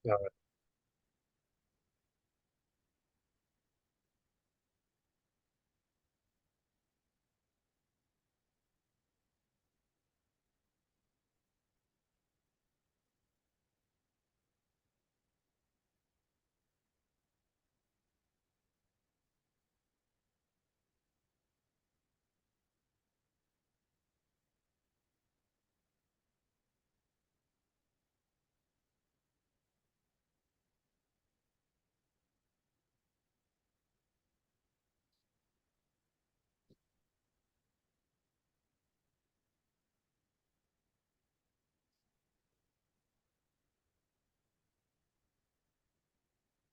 Yeah.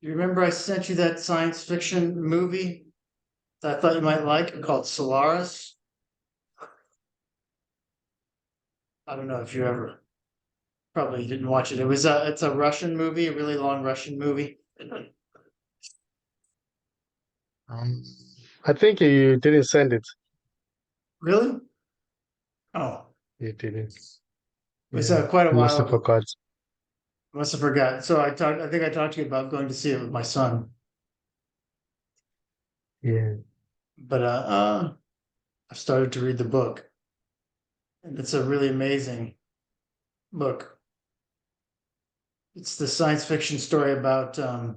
You remember I sent you that science fiction movie that I thought you might like called Solaris? I don't know if you ever probably didn't watch it. It's a Russian movie, a really long Russian movie. Um, I think you didn't send it. Really? Oh, You didn't. it was Yeah, quite a I must while have ago. forgot. Must have forgotten. So I think I talked to you about going to see it with my son, Yeah. but I've started to read the book, and it's a really amazing book. It's the science fiction story about a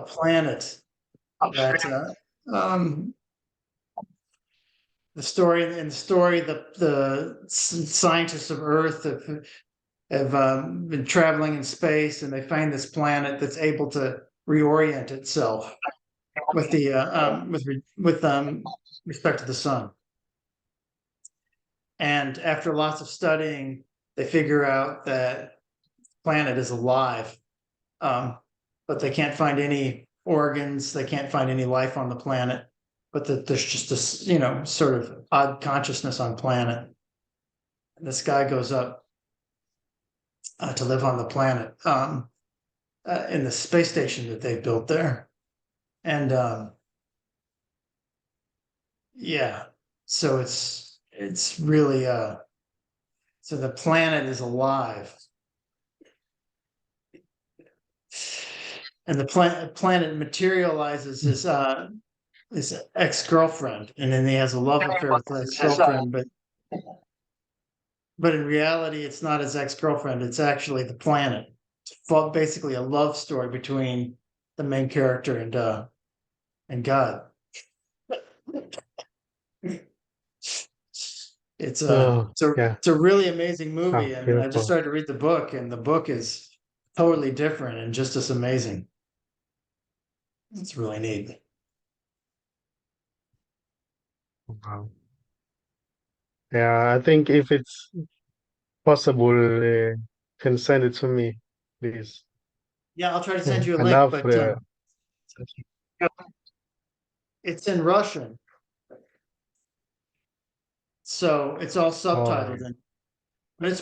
planet that the story the scientists of Earth have been traveling in space, and they find this planet that's able to reorient itself with the with respect to the sun. And after lots of studying, they figure out that the planet is alive, um, but they can't find any organs. They can't find any life on the planet. But that there's just this, sort of odd consciousness on planet. And this guy goes up to live on the planet in the space station that they built there. And yeah, so it's really so the planet is alive, and the planet materializes his ex-girlfriend, and then he has a love affair with the ex-girlfriend, but in reality it's not his ex-girlfriend, it's actually the planet. It's basically a love story between the main character and God. It's a Oh, it's a yeah. it's a really amazing Ah, movie, and I just beautiful. started to read the book, and the book is totally different and just as amazing. It's really neat. Wow. Yeah, I think if it's possible, can send it to me, please. Yeah, I'll try to Yeah. send you a link, Enough. but it's in Russian, so it's all Oh, subtitled, and but it's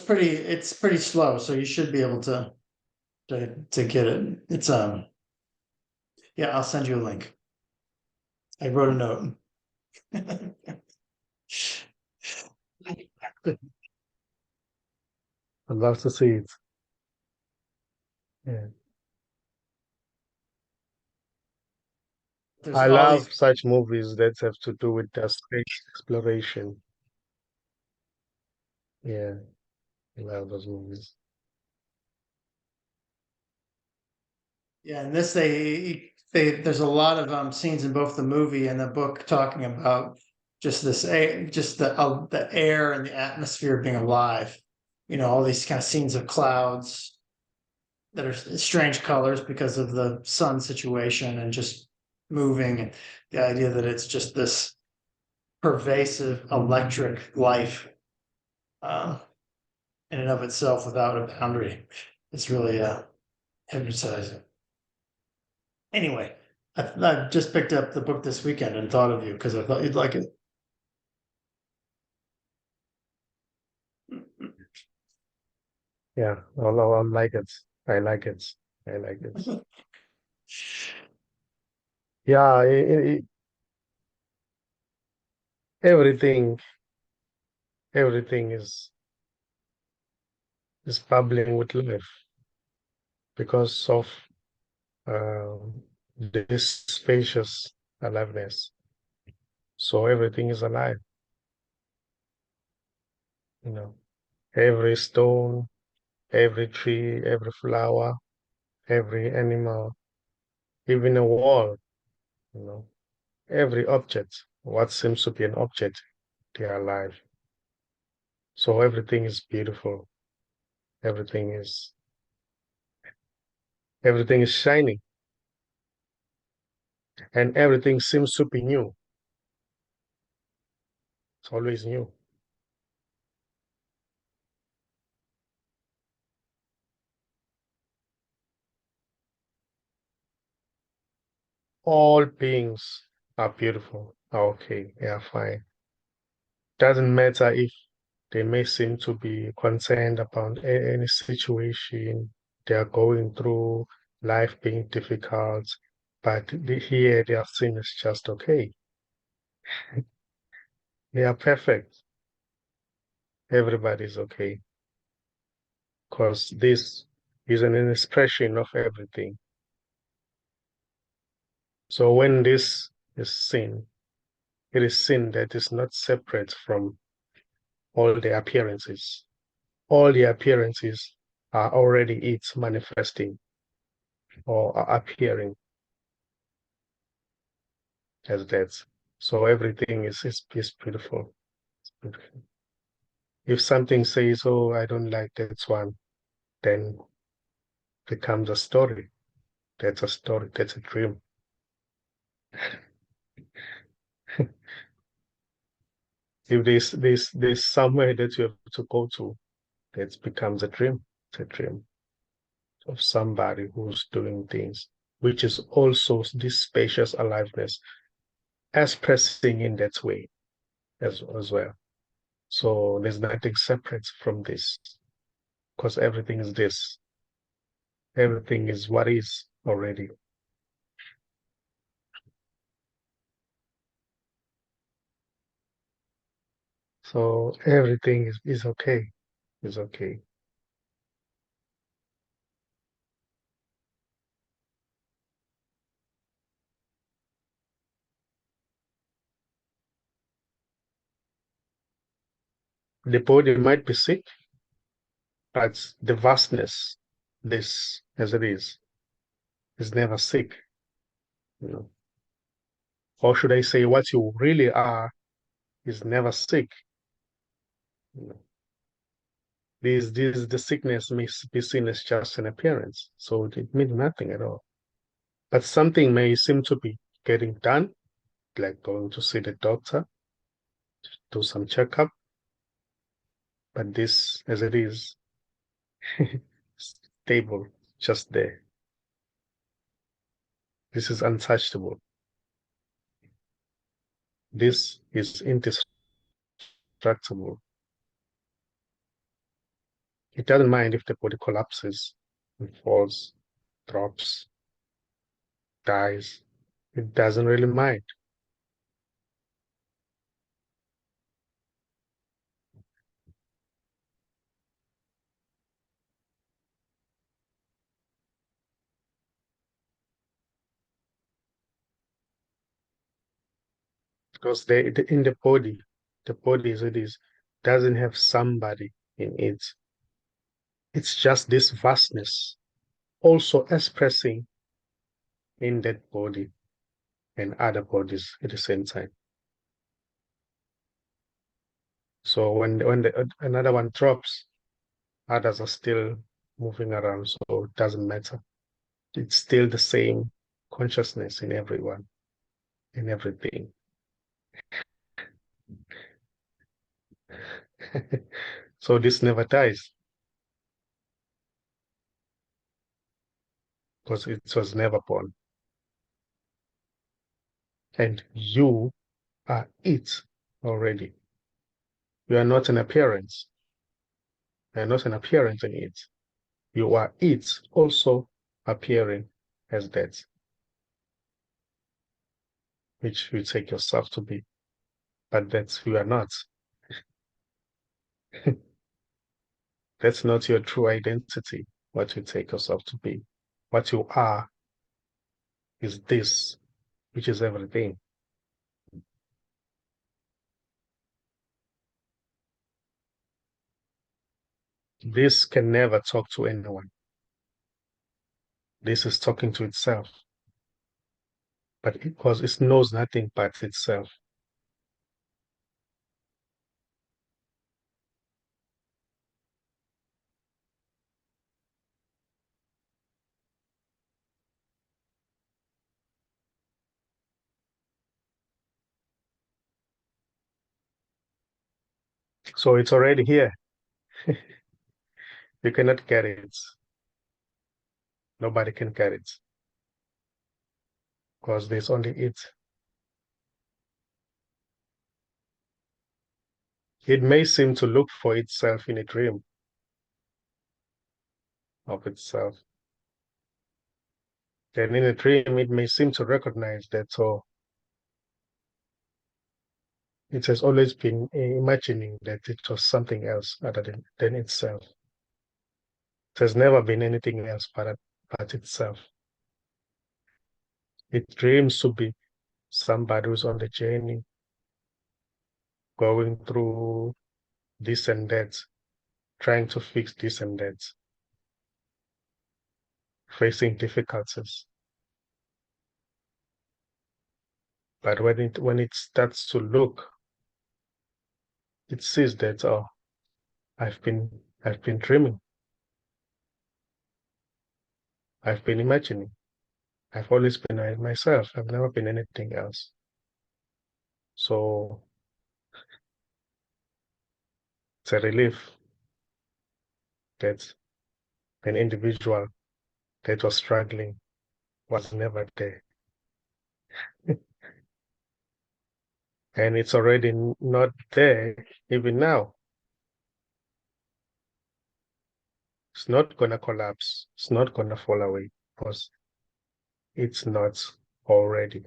pretty slow, so you should be able to get it. It's yeah, I'll send you a link. I wrote a note. I'd love to see it. Yeah. There's I all these love such movies that have to do with the space exploration. Yeah, I love those movies. Yeah, and this they there's a lot of scenes in both the movie and the book talking about just this just the air and the atmosphere being alive. All these kind of scenes of clouds that are strange colors because of the sun situation and just moving, and the idea that it's just this pervasive electric life um, in and of itself without a boundary. It's really hypnotizing. Anyway, I just picked up the book this weekend and thought of you because I thought you'd like it. Yeah, I like it. I like it. I like it. Yeah, everything, everything is bubbling with life. because of this spacious aliveness. So everything is alive, you know, every stone, every tree, every flower, every animal, even a wall, you know, every object, what seems to be an object, they are alive. So everything is beautiful. Everything is everything is shining, and everything seems to be new. It's always new. All beings are beautiful, are okay, they are fine. Doesn't matter if they may seem to be concerned about any situation they are going through, life being difficult, but here they are seen as just okay. They are perfect. Everybody's okay because this is an expression of everything. So when this is seen, it is seen that it's not separate from all the appearances. All the appearances are already it manifesting or are appearing as that. So everything is beautiful. It's beautiful. If something says, "Oh, I don't like that one," then becomes a story. That's a story. That's a dream. If there's somewhere that you have to go to, that becomes a dream. It's a dream of somebody who's doing things, which is also this spacious aliveness expressing in that way as well. So there's nothing separate from this because everything is this. Everything is what is already. So everything is okay. Is okay. The body might be sick, but the vastness, this as it is never sick, you know. Or should I say what you really are is never sick. You know. The sickness may be seen as just an appearance, so it means nothing at all. But something may seem to be getting done, like going to see the doctor, do some checkup, but this as it is, stable, just there. This is untouchable. This is indestructible. It doesn't mind if the body collapses and falls, drops, dies. It doesn't really mind because in the body as it is, doesn't have somebody in it. It's just this vastness also expressing in that body and other bodies at the same time. So when another one drops, others are still moving around, so it doesn't matter. It's still the same consciousness in everyone, in everything. So this never dies because it was never born. And you are it already. You are not an appearance. You are not an appearance in it. You are it also appearing as that which you take yourself to be. But that's you are not. That's not your true identity. what you take yourself to be. What you are is this, which is everything. This can never talk to anyone. This is talking to itself, but because it knows nothing but itself. So it's already here. You cannot get it. Nobody can get it because there's only it. It may seem to look for itself in a dream of itself. Then in a dream, it may seem to recognize that, so it has always been imagining that it was something else other than itself. It has never been anything else but itself. It dreams to be somebody who's on the journey, going through this and that, trying to fix this and that, facing difficulties. But when it starts to look, it sees that, oh, I've been dreaming. I've been imagining. I've always been myself. I've never been anything else. So it's a relief that an individual that was struggling was never there. And it's already not there even now. It's not going to collapse. It's not going to fall away because it's not already.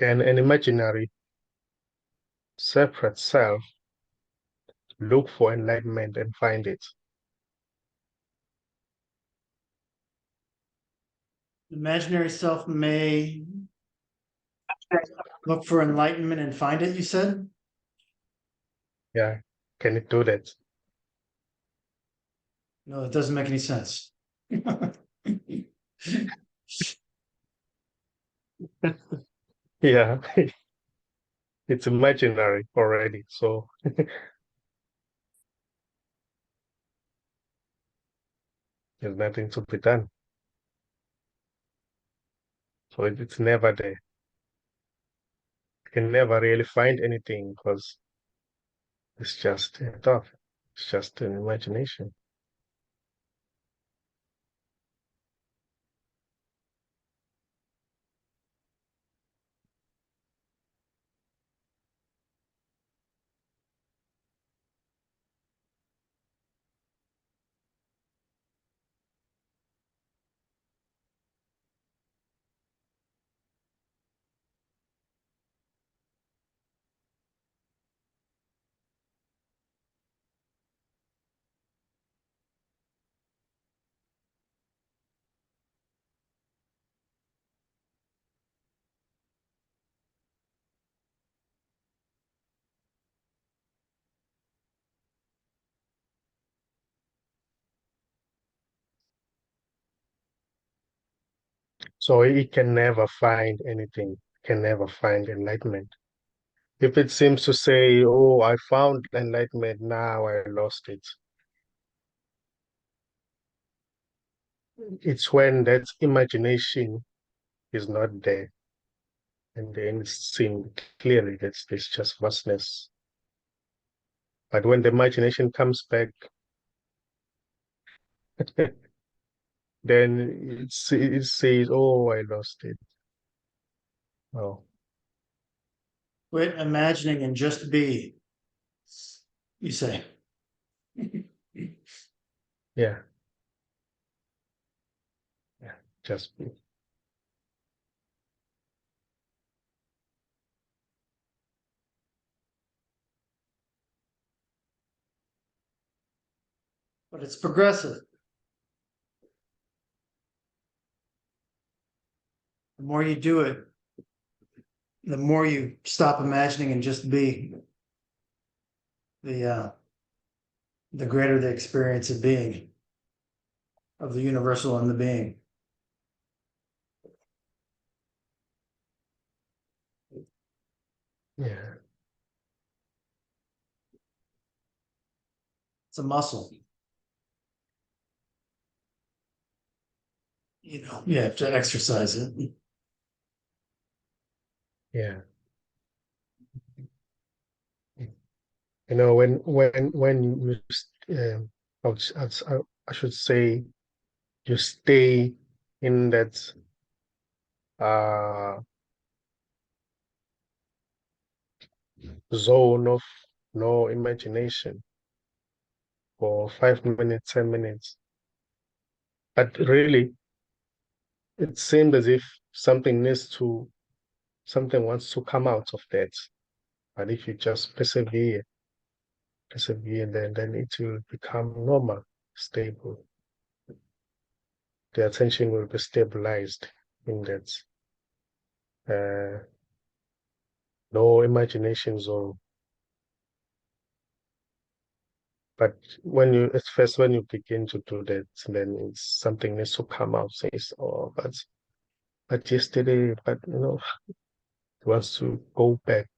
And an imaginary separate self look for enlightenment and find it. Imaginary self may look for enlightenment and find it, you said? Yeah. Can it do that? No, it doesn't make any sense. Yeah. It's imaginary already. So there's nothing to be done. So it's never there. You can never really find anything because it's just a thought. It's just an imagination. So it can never find anything, can never find enlightenment. If it seems to say, oh, I found enlightenment, now I lost it. It's when that imagination is not there. And then it's seen clearly that there's just vastness. But when the imagination comes back, then it says, oh, I lost it. Oh, Quit imagining and just be. you say. Yeah. Yeah. Just be. But it's progressive. The more you do it, the more you stop imagining and just be, the greater the experience of being, of the universal and the being. Yeah. It's a muscle. You have to exercise it. Yeah. When you I should say you stay in that zone of no imagination for 5 minutes, 10 minutes, but really it seems as if something wants to come out of that. But if you just persevere, then it will become normal, stable. The attention will be stabilized in that uh, no imagination zone. But at first, when you begin to do that, then it's something needs to come out. Says, "Oh, but yesterday, but it wants to go back."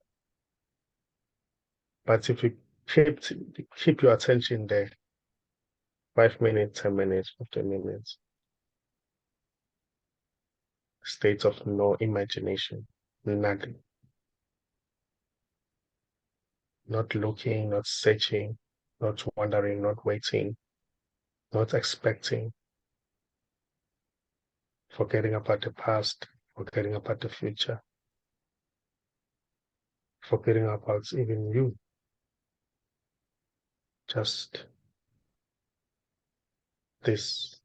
But if you keep your attention there, 5 minutes, 10 minutes, 15 minutes, state of no imagination, nothing, not looking, not searching, not wondering, not waiting, not expecting, forgetting about the past, forgetting about the future, forgetting about even you, just this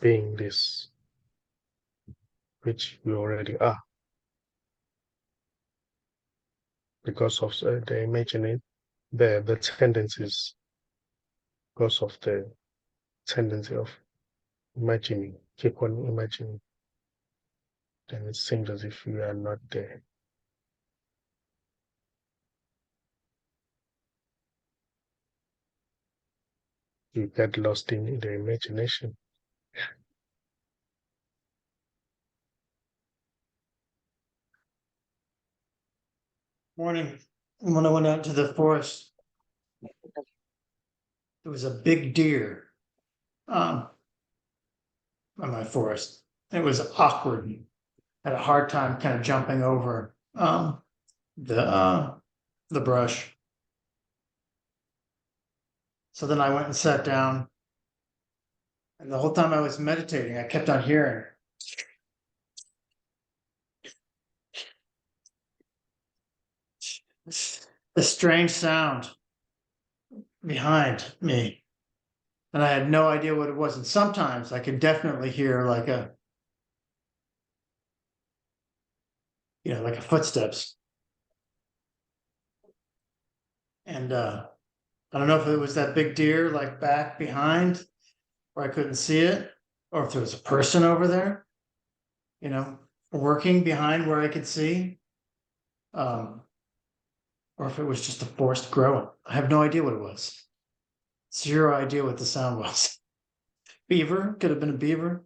being this, which you already are, because of the imagining, the tendencies, because of the tendency of imagining, keep on imagining, then it seems as if you are not there. You get lost in the imagination. Morning, when I went out to the forest, there was a big deer on my forest. It was awkward. Had a hard time kind of jumping over the brush. So then I went and sat down, and the whole time I was meditating, I kept on hearing this strange sound behind me, and I had no idea what it was. And sometimes I could definitely hear like a footsteps. And I don't know if it was that big deer like back behind where I couldn't see it, or if there was a person over there, working behind where I could see, or if it was just a forest growing. I have no idea what it was. Zero idea what the sound was. Beaver, could have been a beaver.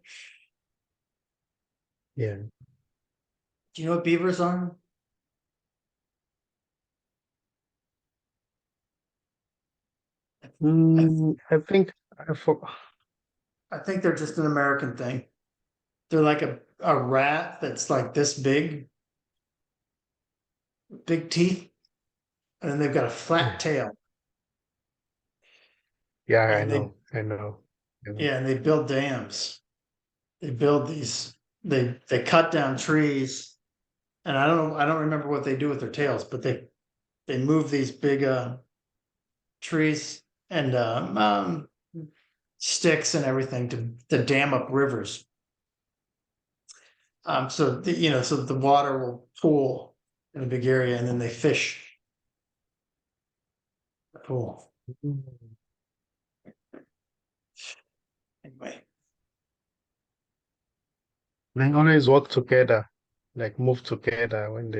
Yeah. Do you know what beavers are? I think I for, I think they're just an American thing. They're like a rat that's like this big, big teeth, and then they've got a flat yeah, tail. yeah, I And they know, I know, I know. yeah, and they build dams. They build these, they cut down trees and I don't remember what they do with their tails, but they move these big trees and sticks and everything to dam up rivers. So so the water will pool in a big area, and then they fish the pool. Anyway, They always work together, like move together when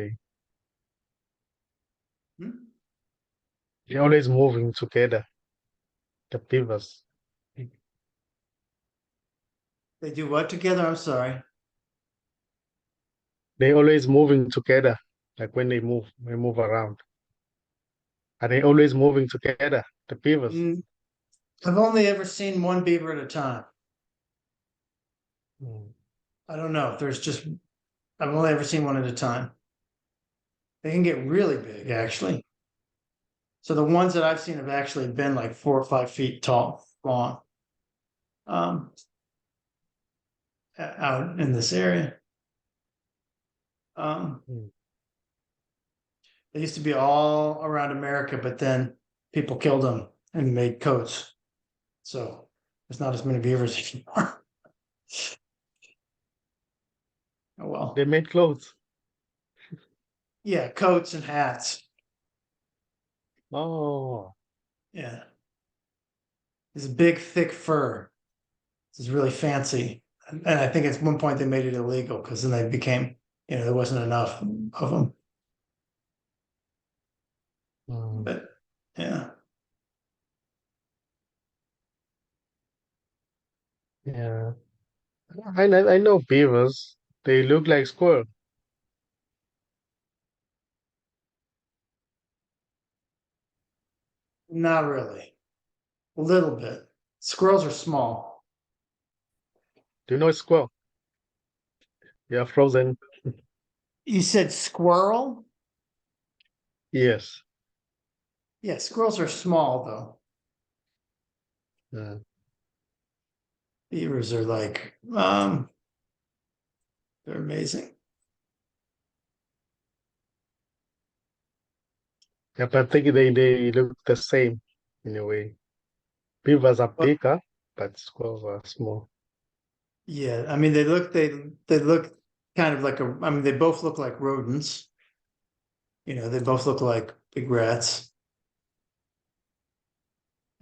hmm? they're always moving together, the beavers. They do what together? I'm sorry. They always moving together, like when they move around. Are they always moving together, the beavers? Mm, I've only ever seen one beaver at a time. Mm. I don't know. I've only ever seen one at a time. They can get really big, actually. So the ones that I've seen have actually been like 4 or 5 feet tall, long, um, out in this area. Mm. They used to be all around America, but then people killed them and made coats. So there's not as many beavers anymore. Oh They well. made clothes. Yeah, coats and hats. Oh, Yeah. It's big, thick fur. It's really fancy. And I think at one point they made it illegal because then they became, there wasn't enough of them. mm. But yeah. Yeah. I know beavers. They look like squirrel. Not really. A little bit. Squirrels are small. Do you know a squirrel? Yeah, frozen. You said squirrel? Yes. Yeah, squirrels are small though. Yeah. Beavers are like, they're amazing. Yeah, but I think they look the same in a way. Beavers are But bigger, but squirrels are small. yeah, I mean they look kind of like I mean they both look like rodents. They both look like big rats.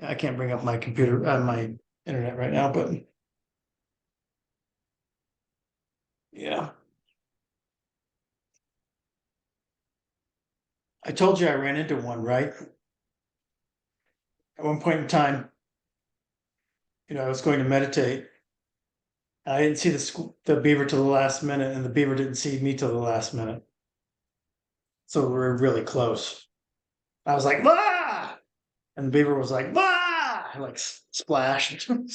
I can't bring up my computer my internet right now, but yeah. I told you I ran into one, right? At one point in time, I was going to meditate. I didn't see the beaver till the last minute, and the beaver didn't see me till the last minute. So we were really close. I was like, "Ah!" And the beaver was like, "Ah!" Like splashed and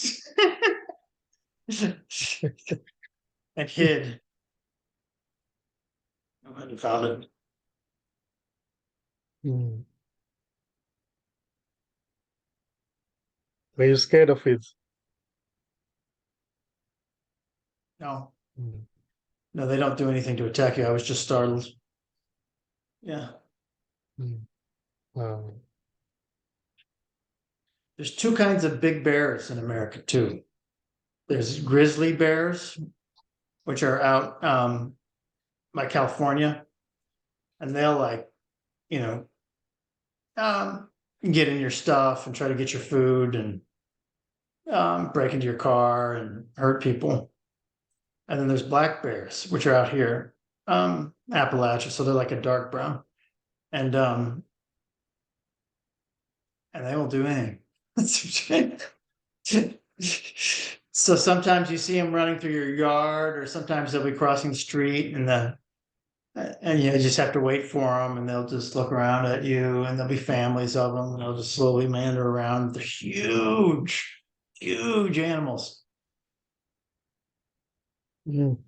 hid. And found it. Mm. Were you scared of it? No, Mm. no, they don't do anything to attack you. I was just startled. Yeah. Mm. Wow. There's two kinds of big bears in America too. There's grizzly bears, which are out by California, and they'll like, you know, um, get in your stuff and try to get your food and break into your car and hurt people. And then there's black bears, which are out here, Appalachia, so they're like a dark brown, and they won't do anything. So sometimes you see them running through your yard, or sometimes they'll be crossing the street, and you just have to wait for them, and they'll just look around at you, and there'll be families of them, and they'll just slowly meander around. They're huge, huge animals, Mm.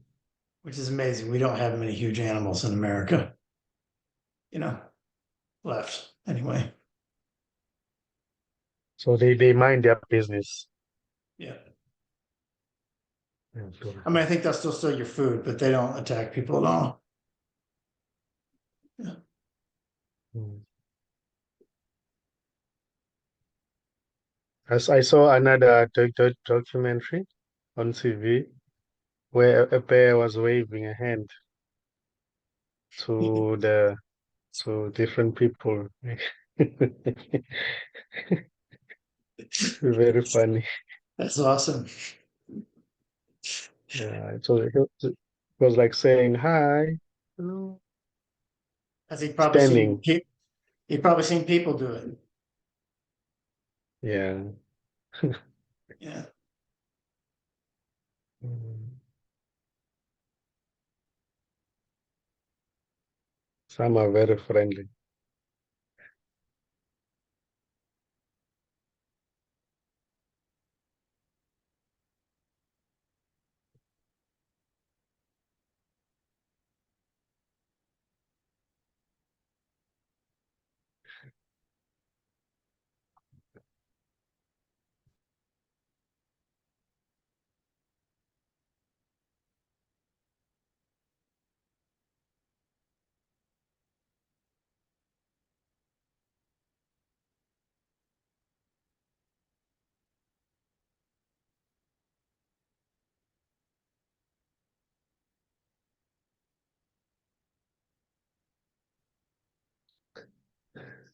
which is amazing. We don't have many huge animals in America, you know, left anyway. So they mind their business. Yeah. Yeah, I mean, I think they'll still steal your food, but they don't attack people at all. Mm. As I saw another documentary on TV where a bear was waving a hand to the to different people. Very funny. That's awesome. Yeah, it was like saying hi, hello, Has he probably seen standing. he probably seen people do it. Yeah. Yeah. Mm. Some are very friendly.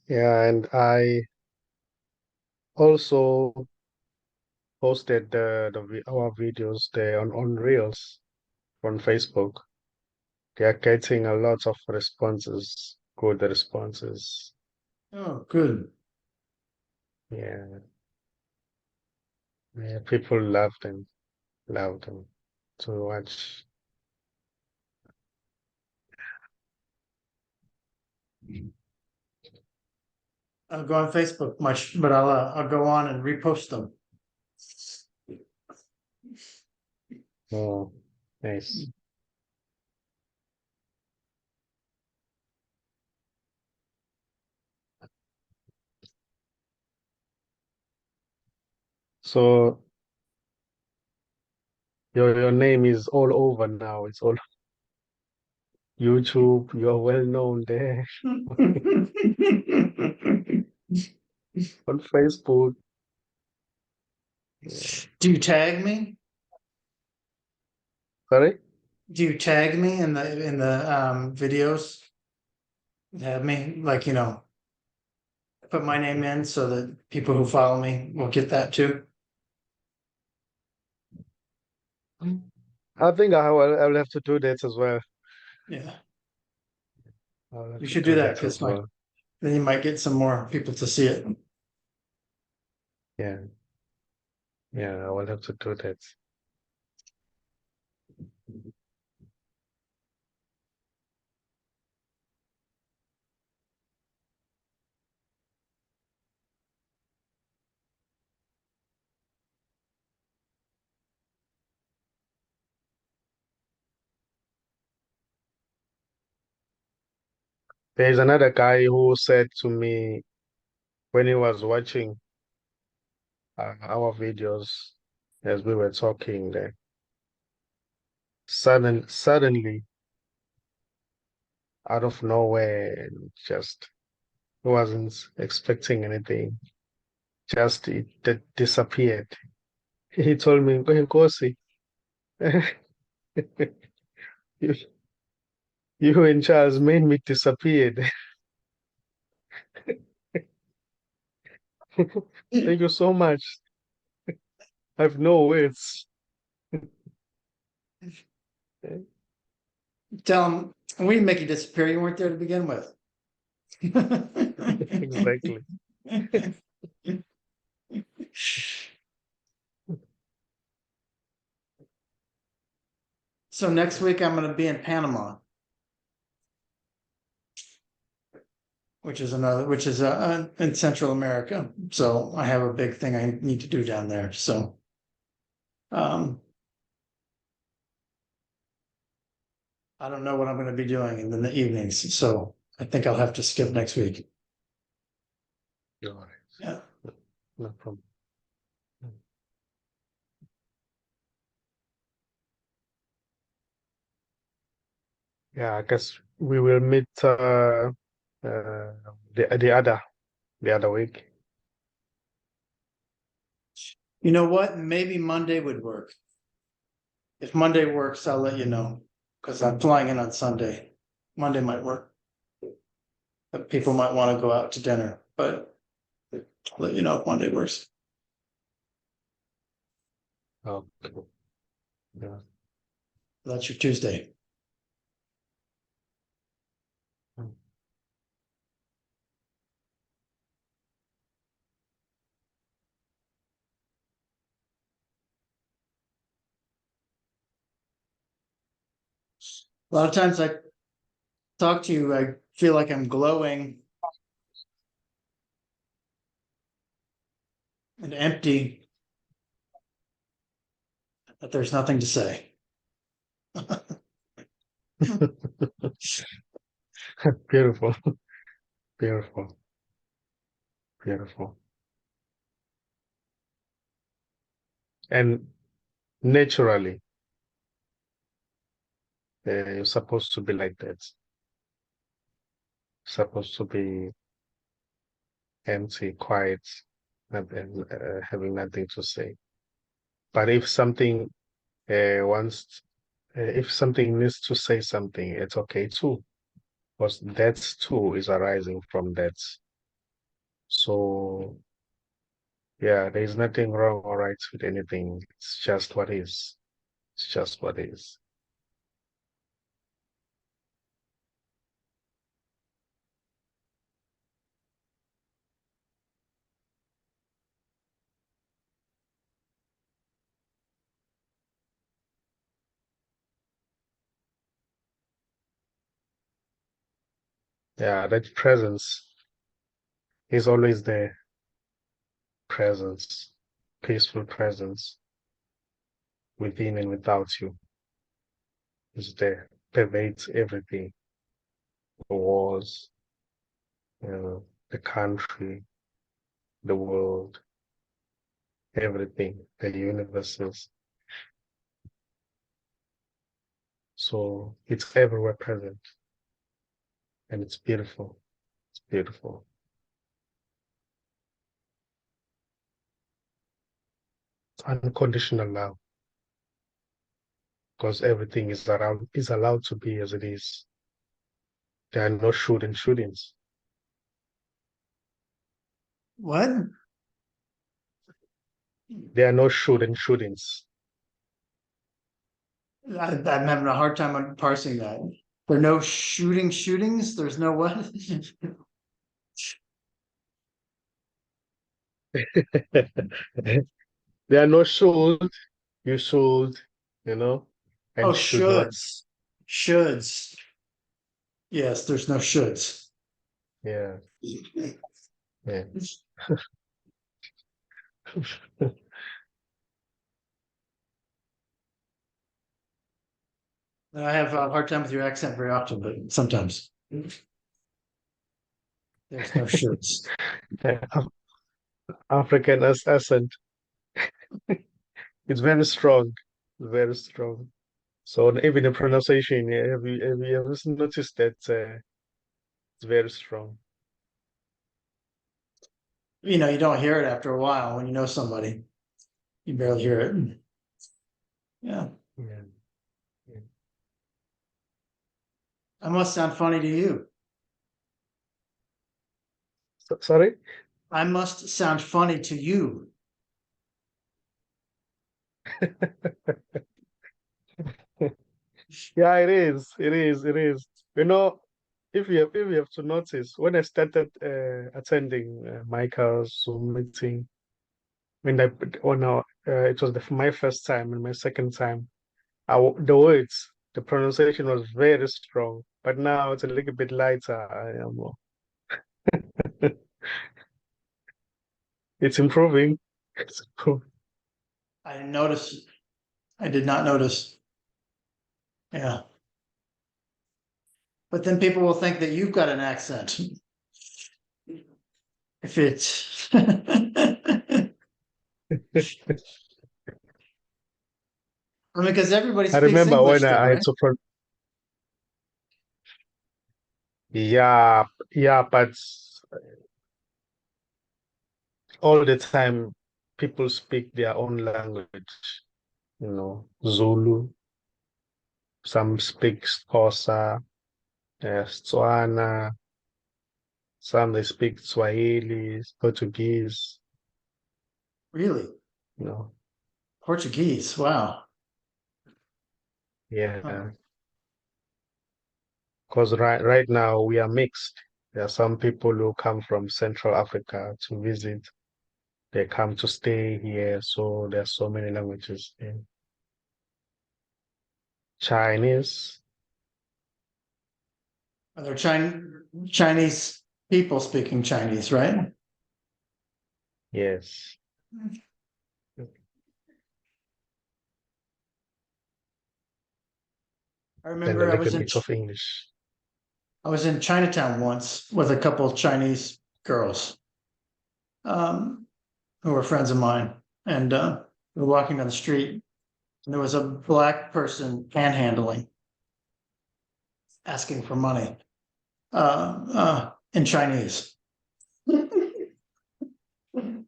Yeah, and I also posted our videos there on Reels on Facebook. They are getting a lot of responses, good responses. Oh, good. Yeah, yeah, people love them to watch. I'll go on Facebook much, but I'll go on and repost them. Oh, nice. So your name is all over now. It's all YouTube. You're well known there on Facebook. Yeah. Do you tag me? Sorry? Do you tag me in the videos? Have me like put my name in so that people who follow me will get that too. I think I will have to do that as well. Yeah, I'll have you to should do do that that because as well. then you might get some more people to see it. Yeah, yeah, I will have to do that. There's another guy who said to me when he was watching our videos as we were talking there, suddenly out of nowhere, just he wasn't expecting anything, just it disappeared. He told me, go ahead, go see. You, you and Charles made me disappear. Thank you so much. I have no words. Tell them we didn't make you disappear. You weren't there to begin with. Exactly. So next week I'm going to be in Panama, which is in Central America. So I have a big thing I need to do down there. So um, I don't know what I'm going to be doing in the evenings. So I think I'll have to skip next week. All right. Yeah. No problem. Yeah, I guess we will meet the other week. You know what? Maybe Monday would work. If Monday works, I'll let you know because I'm flying in on Sunday. Monday might work. But people might want to go out to dinner, but I'll let you know if Monday works. Okay. Yeah. That's your Tuesday. A lot of times I talk to you, I feel like I'm glowing and empty, that there's nothing to say. Beautiful, beautiful, beautiful. And naturally, you're supposed to be like that. Supposed to be empty, quiet, and having nothing to say. But if something needs to say something, it's okay too, because that too is arising from that. So yeah, there is nothing wrong or right with anything. It's just what is. It's just what is. Yeah, that presence is always there. Presence, peaceful presence within and without you is there. Pervades everything. The walls, the country, the world, everything, the universes. So it's everywhere present and it's beautiful. It's beautiful. It's unconditional love because everything is allowed to be as it is. There are no should and shouldn'ts. What? There are no should and shouldn'ts. I'm having a hard time on parsing that. There are no shootings. There's no what? There are no should, you should, Oh, and should not. shoulds. Shoulds. Yes, there's no shoulds. Yeah, yeah. I have a hard time with your accent very often, but sometimes there's no shoulds. African accent. It's very strong, very strong. So even the pronunciation, yeah, have you ever noticed that it's very strong? You don't hear it after a while when you know somebody. You barely hear it. Yeah. Yeah. Yeah. I must sound funny to you. Sorry? I must sound funny to you. Yeah, it is. It is. It is. If you have to notice, when I started attending Michael's Zoom meeting, when I when it was my first time and my second time, the words, the pronunciation was very strong, but now it's a little bit lighter. It's improving. It's improving. I didn't notice. I did not notice. Yeah. But then people will think that you've got an accent. If it's I mean, because everybody I speaks remember English when though, I had right? to Yeah, yeah, but all the time people speak their own language, Zulu, some speak Xhosa, Setswana, some they speak Swahili, Portuguese, Really? you know. Portuguese. Wow. Huh. Yeah. Because right now we are mixed. There are some people who come from Central Africa to visit. They come to stay here, so there's so many languages. Chinese, Are there Chinese people speaking Chinese, right? yes. I And a remember little bit of English. I was in Chinatown once with a couple of Chinese girls um, who were friends of mine, and we were walking down the street, and there was a black person panhandling, asking for money in Chinese, and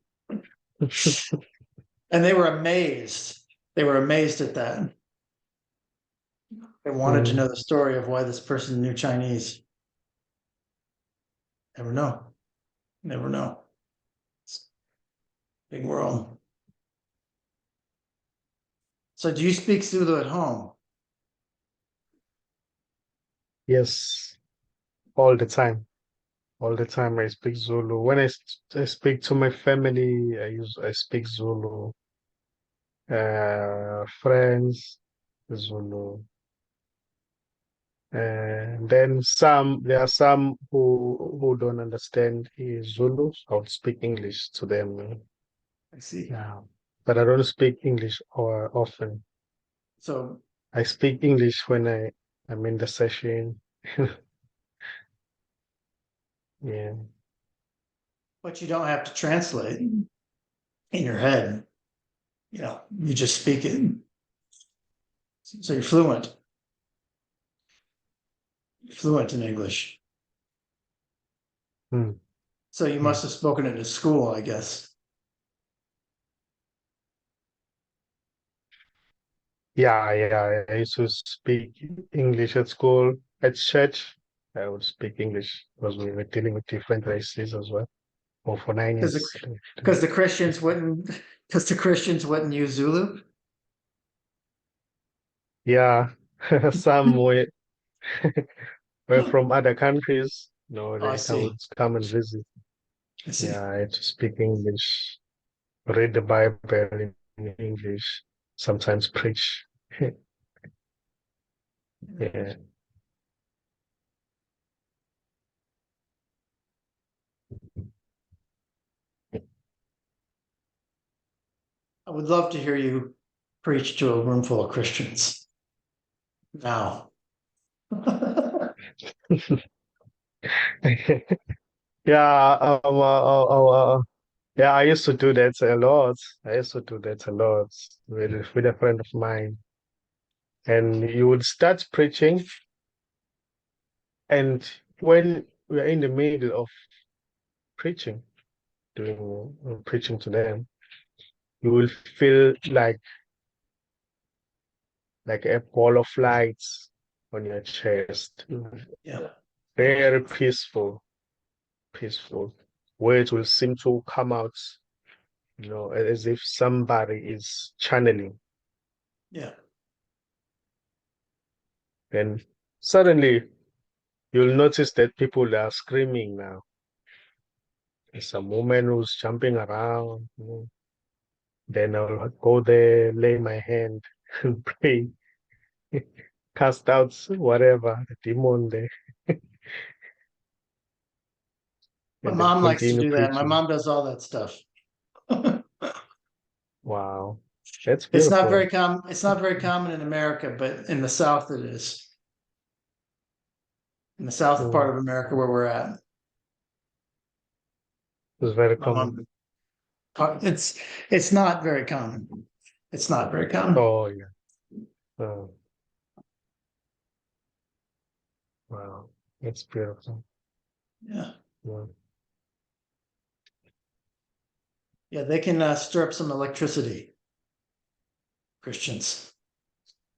they were amazed. They were amazed at that. They wanted to Mm, know the story of why this person knew Chinese. Never know. Never know. It's a big world. So, do you speak Zulu at home? yes, all the time. All the time I speak Zulu. When I speak to my family, I speak Zulu. Friends, Zulu. And then there are some who don't understand Zulu. I would speak English to them. I see. Yeah, but I don't speak English or often. So, I speak English when I'm in the session. Yeah. but you don't have to translate in your head. You just speak it. So you're fluent in English. Mm, So you mm. must have spoken it in school, I guess. Yeah, yeah. I used to speak English at school, at church. I would speak English because we were dealing with different races as well. Or for nine Because the, years. because the Christians wouldn't because the Christians wouldn't use Zulu. Yeah, some were from other countries. Oh, I They see. come and visit. I see. Yeah, I had to speak English, read the Bible in English, sometimes preach. Yeah. I would love to hear you preach to a room full of Christians now. Yeah, yeah, I used to do that a lot. I used to do that a lot with a friend of mine. And you would start preaching, and when we are in the middle of preaching, doing preaching to them, you will feel like a ball of light on your chest. Yeah. Very peaceful, peaceful. Words will seem to come out, as if somebody is channeling. Yeah. And suddenly you'll notice that people are screaming now. There's a woman who's jumping around. Then I'll go there, lay my hand and pray, cast out whatever, the demon there, My and then mom likes to continue do that. My preaching. mom does all that stuff. Wow, that's It's not beautiful. very common. It's not very common in America, but in the South it is. In the South part Mm, of America where we're at. it's very My common. mom it's not very common. It's not very common. Oh, yeah. Oh, wow. It's beautiful. Yeah. Yeah. Yeah, they can stir up some electricity, Christians.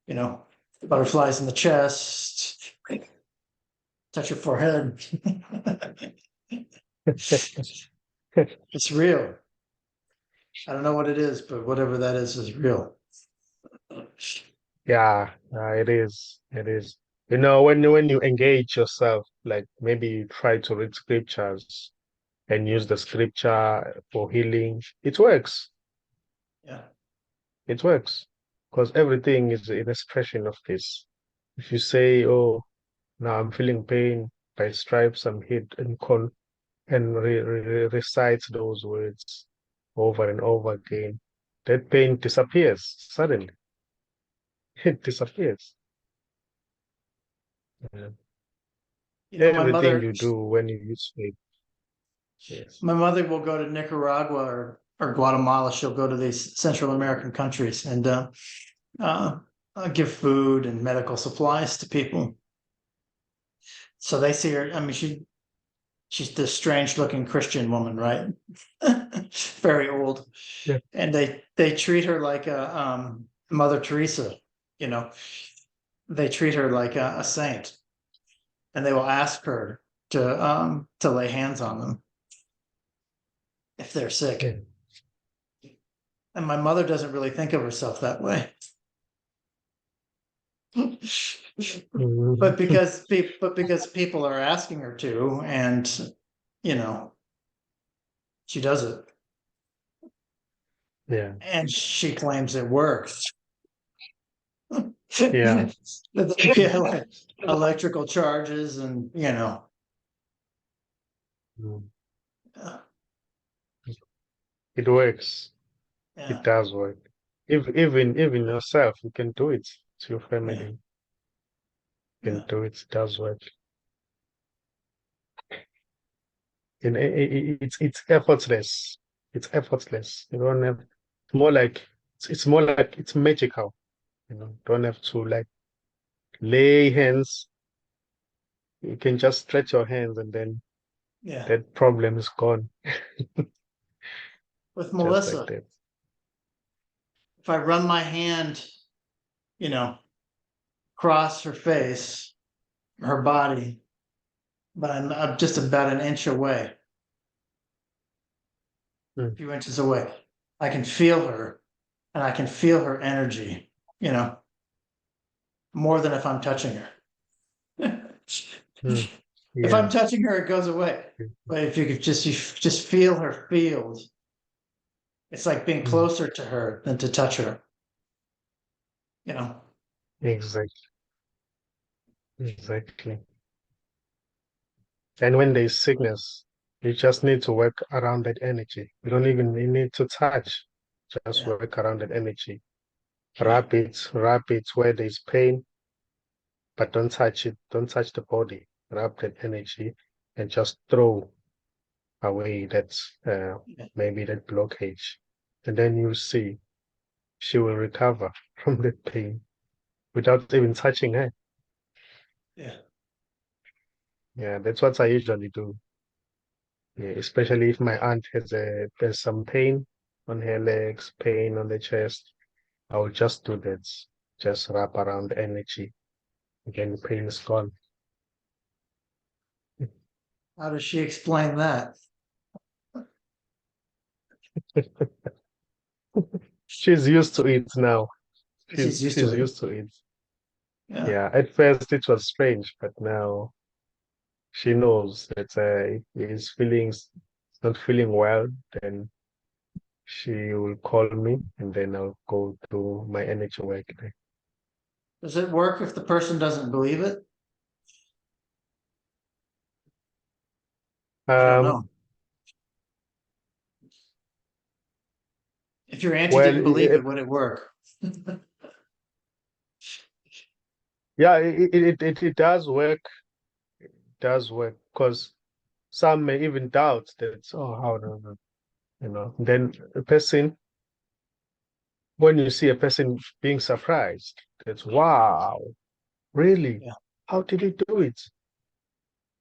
You know, butterflies in the chest, touch your forehead. It's real. I don't know what it is, but whatever that is real. Yeah, it is. It is. You know, when you engage yourself, like maybe you try to read scriptures and use the scripture for healing, it works. Yeah. It works because everything is an expression of this. If you say, "Oh, now I'm feeling pain," by stripes I'm hit and call and recites those words over and over again, that pain disappears suddenly. It disappears. Yeah. You know, Everything you do when you use faith. Yes. my mother will go to Nicaragua or Guatemala. She'll go to these Central American countries and uh, give food and medical supplies to people. So they see her. I mean, she's this strange looking Christian woman, right? Very old, Yeah. and they treat her like a Mother Teresa. You know, they treat her like a saint, and they will ask her to lay hands on them if they're Yeah. sick. And my mother doesn't really think of herself that way. Mhm. But because people are asking her to, and you know, she does it, Yeah. and she claims it works. Yeah. Yeah, like electrical charges, and Mm. uh, It works. It yeah, does work. If even yourself, you can do it to your yeah, family. You yeah, can do it. It does work. And it's effortless. It's effortless. You don't have. It's more like it's more like it's magical. You know, don't have to like lay hands. You can just stretch your hands and then yeah. that problem is gone. With Just like Melissa, that. if I run my hand, you know, across her face, her body, but I'm just about an inch away, a Mm. few inches away, I can feel her, and I can feel her energy. You know, more than if I'm touching her. Mm. If I'm Yeah. touching her, it goes away. But if you just feel her field, it's like being Mm. closer to her than to touch her. You know. Exactly. Exactly. And when there's sickness, you just need to work around that energy. You don't even need to touch. Just Yeah. work around that energy. Yeah. Wrap it where there's pain, but don't touch it. Don't touch the body. Wrap that energy and just throw away that Yeah. maybe that blockage. And then you'll see she will recover from that pain without even touching her. Yeah. Yeah, that's what I usually do. Yeah, especially if my aunt there's some pain on her legs, pain on the chest, I will just do that. Just wrap around the energy. Again, the pain is gone. How does she explain that? She's used to it now. She's used to She's it. used to it. Yeah. Yeah, at first it was strange, but now she knows that if he's not feeling well, then she will call me and then I'll go to my energy work day. Does it work if the person doesn't believe it? I don't Um, know. If your auntie well, didn't believe it, would it work? yeah, it does work because some may even doubt that, oh, how no, you know. Then a person, when you see a person being surprised, that's wow, really? Yeah. How did he do it?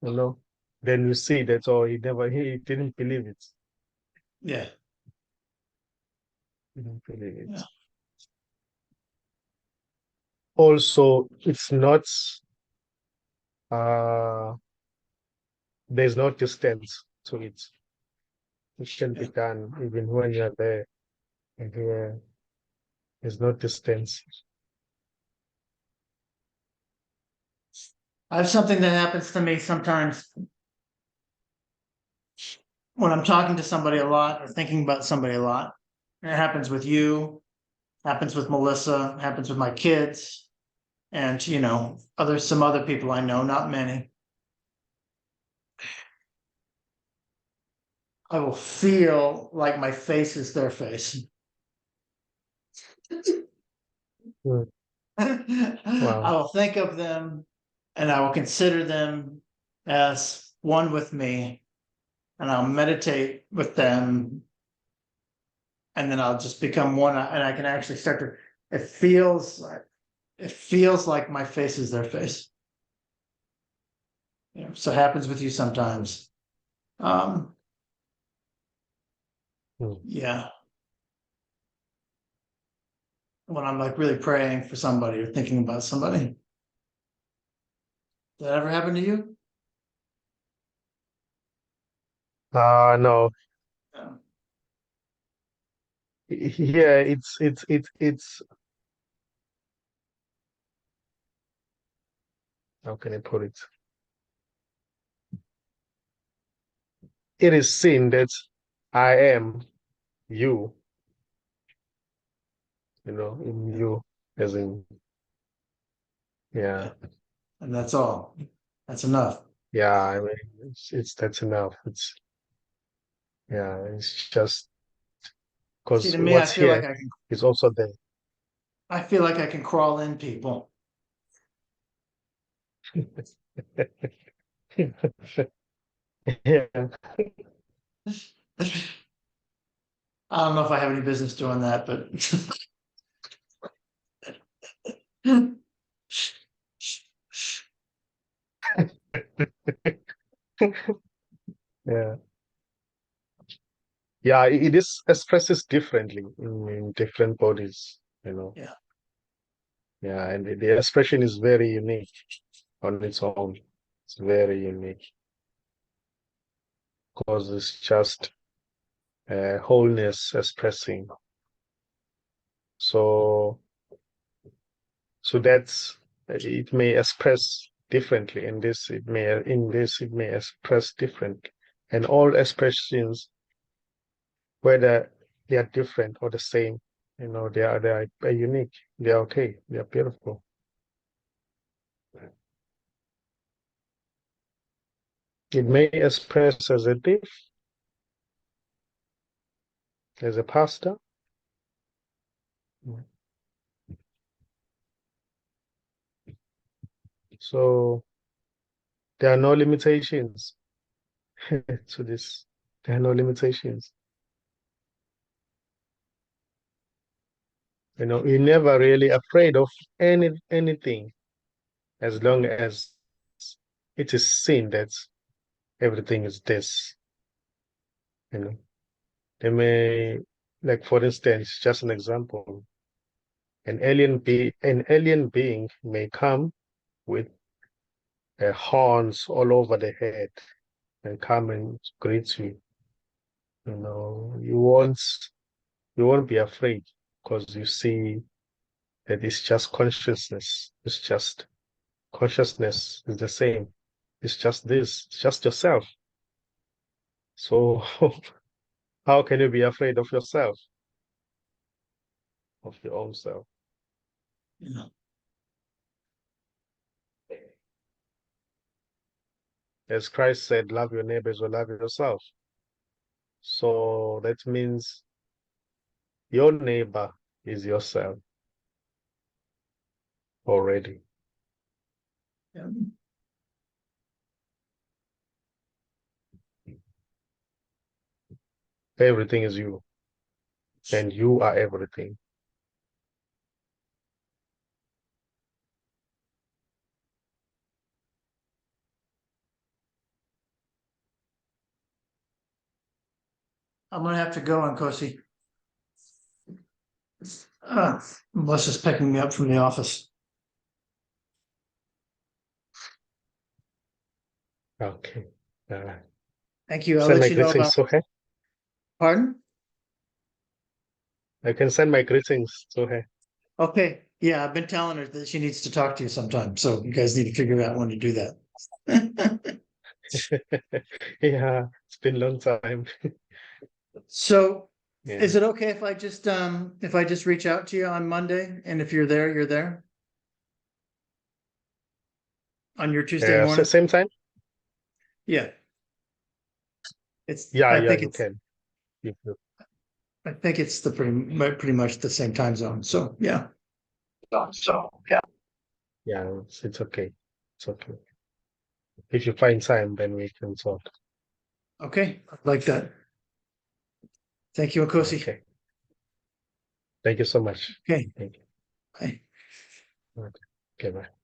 you know. Then you see that, oh, he didn't believe it. Yeah. He didn't believe Yeah. it. Also, it's not, uh, there's no distance to it. It can be Yeah. done even when you're there. And here, there's no distance. I have something that happens to me sometimes when I'm talking to somebody a lot or thinking about somebody a lot. It happens with you, happens with Melissa, happens with my kids, and some other people I know, not many. I will feel like my face is their face. Mm. I Wow. will think of them and I will consider them as one with me, and I'll meditate with them, and then I'll just become one, and I can actually start to. It feels like my face is their face. So it happens with you sometimes. Um, Mm. yeah, when I'm like really praying for somebody or thinking about somebody. Did that ever happen to you? No. Yeah. Yeah, it's how can I put it? It is seen that I am you, in you, as in, Yeah. yeah, And that's all. That's enough. yeah. I mean, it's that's enough. Yeah, it's just See, because to me, what's here is also there. I feel like I can crawl in people. Yeah. I don't know if I have any business doing that, but Yeah. Yeah, it is expresses differently in different bodies, you know. yeah, Yeah, and the expression is very unique on its own. It's very unique because it's just wholeness expressing. So, so that's it may express differently. In this it may express differently, and all expressions, whether they are different or the same, they are unique. They are okay. They are beautiful. It may express as a dish, as a pasta. So there are no limitations to this. There are no limitations. You're never really afraid of anything as long as it is seen that everything is this. You know, they may, like for instance, just an example, an alien being may come with horns all over the head and come and greet you. You know, you won't be afraid because you see that it's just consciousness. It's just consciousness is the same. It's just this. It's just yourself. So how can you be afraid of yourself, of your own self? yeah, As Christ said, love your neighbors or love yourself. So that means your neighbor is yourself already. yeah. Everything is you, and you are everything. I'm gonna have to go, Nkosi. Melissa's picking me up from the office. Okay. Thank you. I'll Send let my you know greetings, about. Sohe. Pardon? I can send my greetings, Sohe. Okay. Yeah, I've been telling her that she needs to talk to you sometime. So you guys need to figure out when to do that. Yeah, it's been a long time. So Yeah. is it okay if I just reach out to you on Monday, and if you're there, you're there? On your Tuesday morning? Same time? Yeah. It's Yeah, I yeah, think you it's can. You can. I think it's the pretty much the same time zone. So yeah. So yeah. Yeah, it's okay. It's okay. If you find time, then we can talk. Okay. I like that. Thank you, Nkosi. Okay. Thank you so much. Okay. Thank you. Bye. Okay, bye.